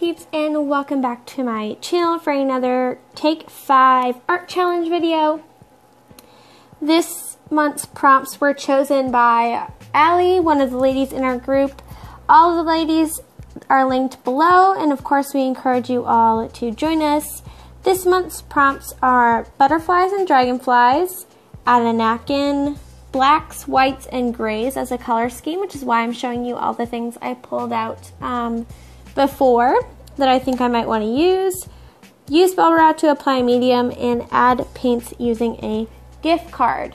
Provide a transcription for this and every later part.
peeps, and welcome back to my channel for another Take 5 art challenge video. This month's prompts were chosen by Allie, one of the ladies in our group. All of the ladies are linked below, and of course we encourage you all to join us. This month's prompts are butterflies and dragonflies, add a napkin, blacks, whites, and grays as a color scheme, which is why I'm showing you all the things I pulled out before that I think I might want to use. Use bubble wrap to apply medium, and add paints using a gift card.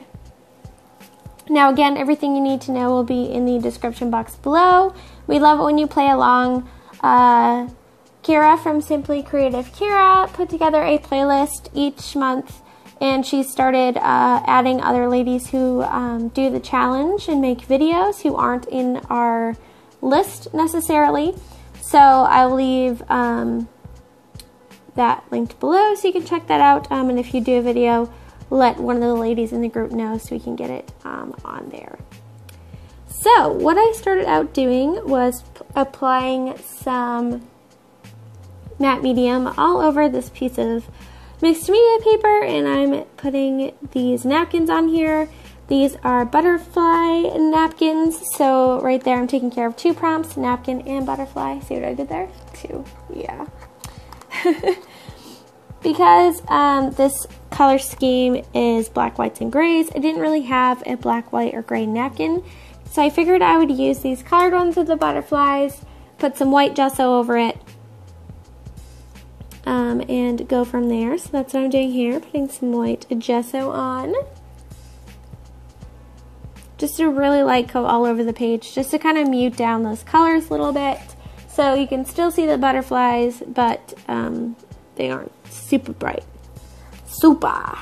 Now again, everything you need to know will be in the description box below. We love it when you play along. Kira from Simply Creative Kira put together a playlist each month, and she started adding other ladies who do the challenge and make videos who aren't in our list necessarily. So I'll leave that linked below so you can check that out. And if you do a video, let one of the ladies in the group know so we can get it on there. So what I started out doing was applying some matte medium all over this piece of mixed media paper, and I'm putting these napkins on here. These are butterfly napkins, so right there I'm taking care of two prompts, napkin and butterfly. See what I did there? Two, yeah. Because this color scheme is black, whites, and grays, I didn't really have a black, white, or gray napkin, so I figured I would use these colored ones with the butterflies, put some white gesso over it, and go from there. So that's what I'm doing here, putting some white gesso on. Just a really light coat all over the page, just to kind of mute down those colors a little bit, so you can still see the butterflies, but they aren't super bright. Super!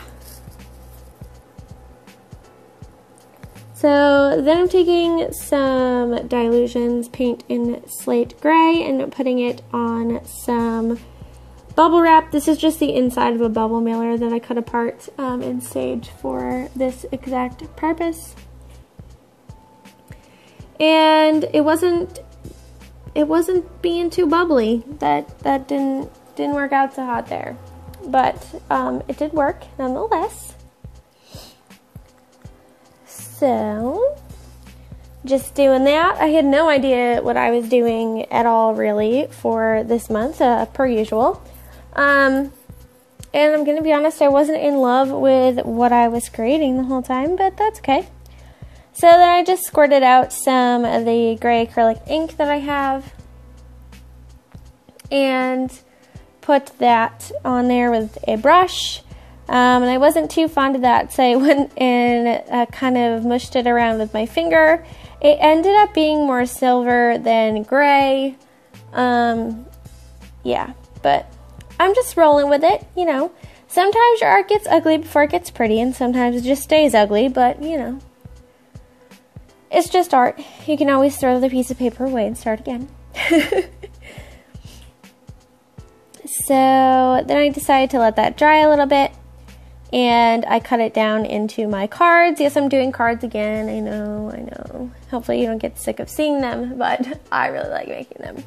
So then I'm taking some Dilutions paint in slate gray and putting it on some bubble wrap. This is just the inside of a bubble mailer that I cut apart and staged for this exact purpose. And it wasn't being too bubbly. That didn't work out so hot there, but it did work nonetheless. So just doing that. I had no idea what I was doing at all really for this month, per usual. And I'm gonna be honest, I wasn't in love with what I was creating the whole time, but that's okay. So then I just squirted out some of the gray acrylic ink that I have and put that on there with a brush. And I wasn't too fond of that, so I went and kind of mushed it around with my finger. It ended up being more silver than gray. Yeah, but I'm just rolling with it, you know. Sometimes your art gets ugly before it gets pretty, and sometimes it just stays ugly, but, you know. It's just art. You can always throw the piece of paper away and start again. So then I decided to let that dry a little bit, and I cut it down into my cards. Yes, I'm doing cards again. I know. Hopefully you don't get sick of seeing them, but I really like making them.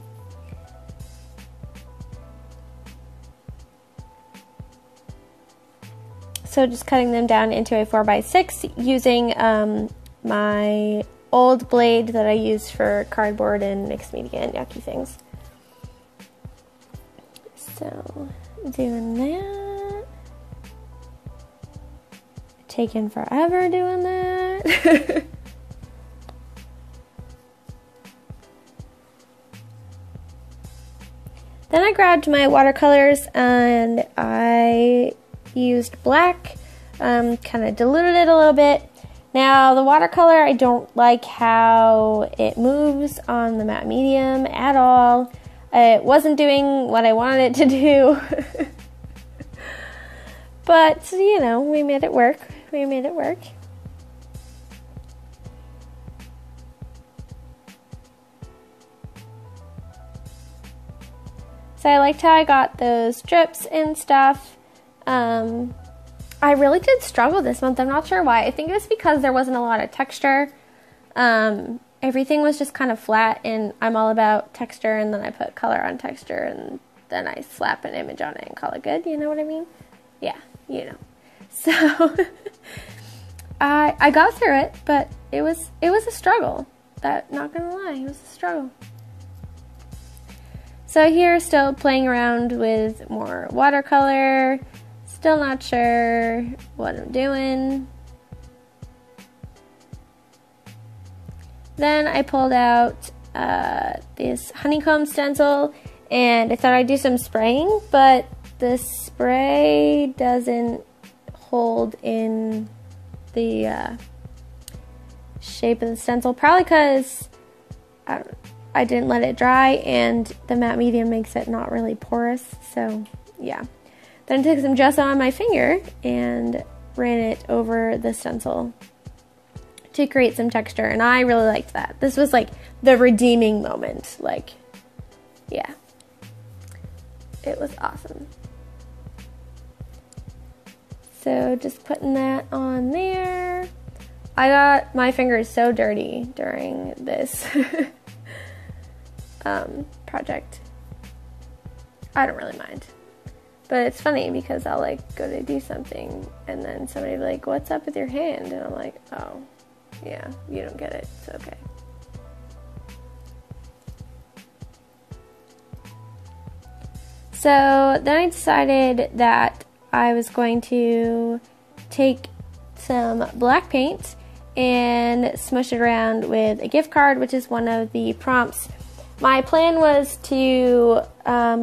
So just cutting them down into a 4x6 using my old blade that I use for cardboard and mixed media and yucky things. So doing that. Taking forever doing that. Then I grabbed my watercolors and I used black, kind of diluted it a little bit. Now the watercolor, I don't like how it moves on the matte medium at all. It wasn't doing what I wanted it to do. But, you know, we made it work. We made it work. So I liked how I got those strips and stuff. I really did struggle this month. I'm not sure why. I think it was because there wasn't a lot of texture. everything was just kind of flat, and I'm all about texture, and then I put color on texture, and then I slap an image on it and call it good, you know what I mean? Yeah, you know. So, I got through it, but it was a struggle. Not gonna lie, it was a struggle. So here, still playing around with more watercolor, still not sure what I'm doing. Then I pulled out this honeycomb stencil, and I thought I'd do some spraying, but the spray doesn't hold in the shape of the stencil, probably because I didn't let it dry, and the matte medium makes it not really porous, so yeah. Then I took some gesso on my finger and ran it over the stencil to create some texture, and I really liked that. This was like the redeeming moment, like, yeah. It was awesome. So just putting that on there. I got my fingers so dirty during this project. I don't really mind. But it's funny because I'll like go to do something and then somebody will be like, what's up with your hand? And I'm like, oh, yeah, you don't get it. It's okay. So then I decided that I was going to take some black paint and smush it around with a gift card, which is one of the prompts. My plan was to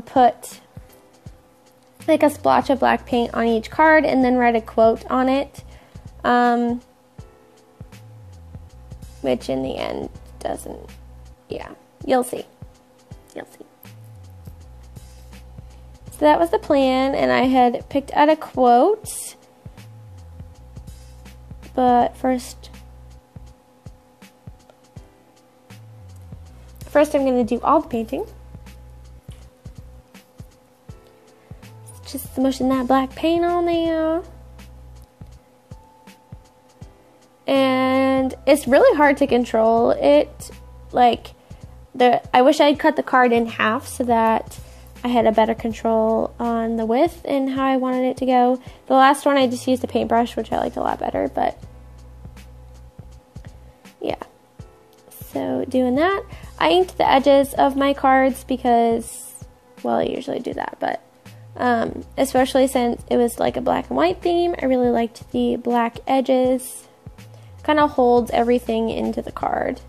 put like a splotch of black paint on each card and then write a quote on it, which in the end doesn't, yeah, you'll see. You'll see. So that was the plan, and I had picked out a quote, but first I'm going to do all the painting. Just smushing that black paint on there. And it's really hard to control it. Like, I wish I'd cut the card in half so that I had a better control on the width and how I wanted it to go. The last one I just used a paintbrush, which I liked a lot better, but yeah. So doing that, I inked the edges of my cards because, well, I usually do that, but especially since it was like a black and white theme, I really liked the black edges. Kind of holds everything into the card.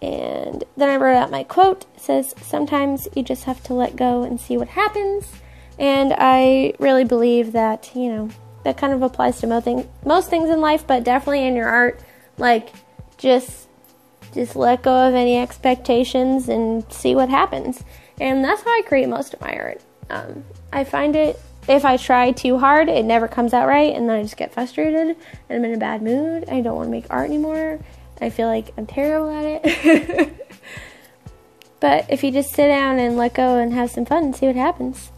And then I wrote out my quote. It says, sometimes you just have to let go and see what happens. And I really believe that, you know, that kind of applies to most things in life, but definitely in your art. Like, just let go of any expectations and see what happens. And that's how I create most of my art. I find it, if I try too hard, it never comes out right, and then I just get frustrated, and I'm in a bad mood. I don't want to make art anymore. I feel like I'm terrible at it. But if you just sit down and let go and have some fun and see what happens,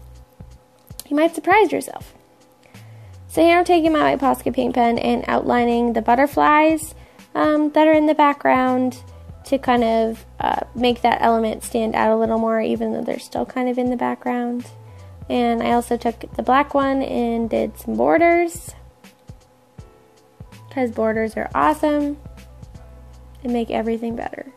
you might surprise yourself. So here I'm taking my Posca paint pen and outlining the butterflies that are in the background to kind of make that element stand out a little more, even though they're still kind of in the background. And I also took the black one and did some borders, because borders are awesome and make everything better.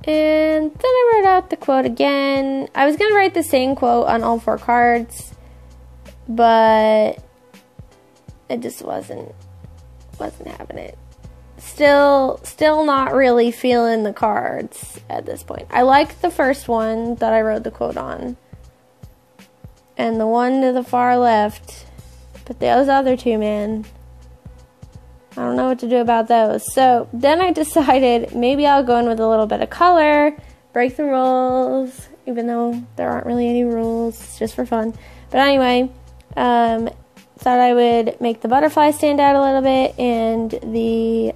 And then I wrote out the quote again. I was going to write the same quote on all 4 cards, but it just wasn't having it. Still not really feeling the cards at this point. I like the first one that I wrote the quote on, and the one to the far left, but those other 2, man, I don't know what to do about those. So then I decided maybe I'll go in with a little bit of color, break the rules, even though there aren't really any rules, it's just for fun. But anyway, thought I would make the butterfly stand out a little bit and the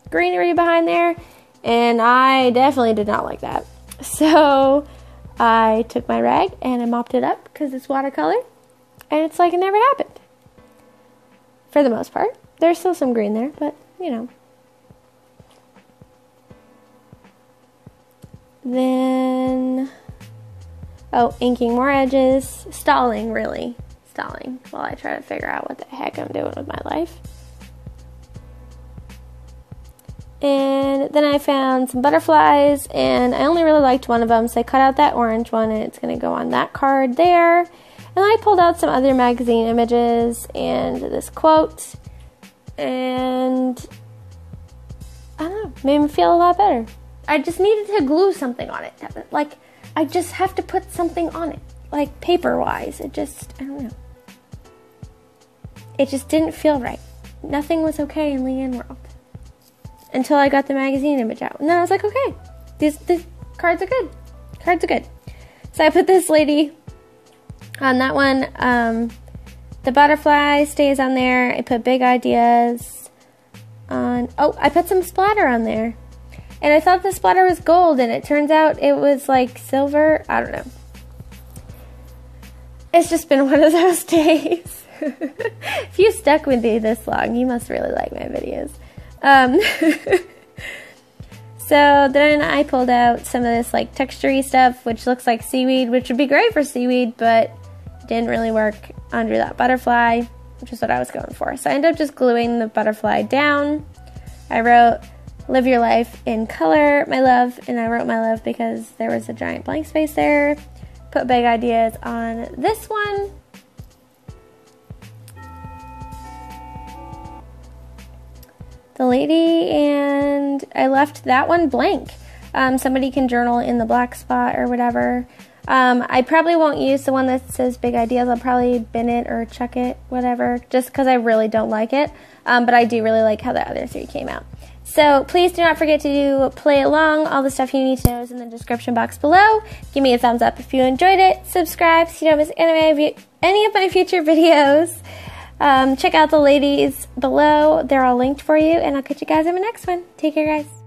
greenery behind there, and I definitely did not like that. So I took my rag and I mopped it up because it's watercolor, and it's like it never happened for the most part. There's still some green there, but, you know. Then, oh, inking more edges. Stalling, really. Stalling while I try to figure out what the heck I'm doing with my life. And then I found some butterflies, and I only really liked one of them, so I cut out that orange one, and it's going to go on that card there. And then I pulled out some other magazine images and this quote, and I don't know, made me feel a lot better. I just needed to glue something on it. Like, I just have to put something on it, like paper-wise. It just, I don't know. It just didn't feel right. Nothing was okay in Leanne World. Until I got the magazine image out. And then I was like, okay, these cards are good. Cards are good. So I put this lady on that one. The butterfly stays on there. I put big ideas on. Oh, I put some splatter on there. And I thought the splatter was gold, and it turns out it was like silver. I don't know. It's just been one of those days. If you stuck with me this long, you must really like my videos. So then I pulled out some of this like textury stuff, which looks like seaweed, which would be great for seaweed, but didn't really work under that butterfly, which is what I was going for. So I ended up just gluing the butterfly down. I wrote, "Live your life in color, my love," and I wrote "my love" because there was a giant blank space there. Put big ideas on this one. The lady, and I left that one blank. Somebody can journal in the black spot or whatever. I probably won't use the one that says big ideas. I'll probably bin it or chuck it, whatever, just because I really don't like it. But I do really like how the other three came out. So please do not forget to play along. All the stuff you need to know is in the description box below. Give me a thumbs up if you enjoyed it. Subscribe so you don't miss any of my future videos. Check out the ladies below. They're all linked for you, and I'll catch you guys in the next one. Take care, guys.